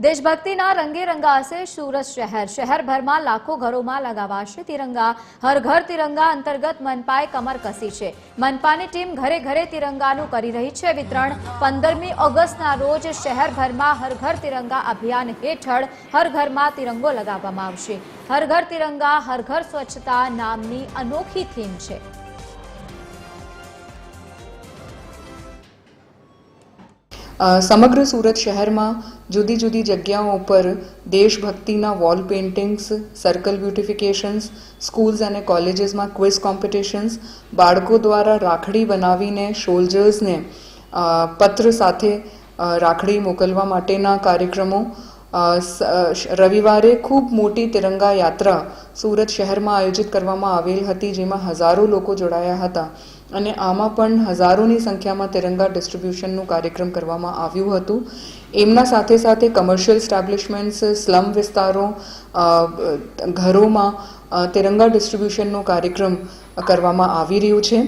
દેશભક્તિના રંગે રંગાશે સુરત શહેરભરમાં લાખો ઘરોમાં લગાવાશે તિરંગા। હર ઘર તિરંગા અંતર્ગત મનપાએ કમર કસી છે। મનપાની ટીમ ઘરે ઘરે તિરંગાનું કરી રહી છે વિતરણ। 15મી ઓગસ્ટના રોજ શહેરભરમાં હર ઘર તિરંગા અભિયાન હેઠળ હર ઘરમાં તિરંગો લગાવવામાં આવશે। હર ઘર તિરંગા હર ઘર સ્વચ્છતા નામની અનોખી થીમ છે। સમગ્ર સુરત શહેરમાં જુદી જુદી જગ્યાઓ પર દેશભક્તિના વોલ પેઇન્ટિંગ્સ, સર્કલ બ્યુટિફિકેશન્સ, સ્કૂલ્સ અને કોલેજીસમાં ક્વિઝ કોમ્પિટિશન્સ, બાળકો દ્વારા રાખડી બનાવીને સોલ્જર્સને પત્ર સાથે રાખડી મોકલવા માટેના કાર્યક્રમો, રવિવારે ખૂબ મોટી તિરંગા યાત્રા સુરત શહેરમાં આયોજિત કરવામાં આવેલ હતી, જેમાં હજારો લોકો જોડાયા હતા અને આમાં પણ હજારોની સંખ્યામાં તિરંગા ડિસ્ટ્રીબ્યુશનનું કાર્યક્રમ કરવામાં આવ્યું હતું। એમના સાથે સાથે કમર્શિયલ એસ્ટાબ્લિશમેન્ટ્સ, સ્લમ વિસ્તારો, ઘરોમાં તિરંગા ડિસ્ટ્રીબ્યુશનનો કાર્યક્રમ કરવામાં આવી રહ્યું છે।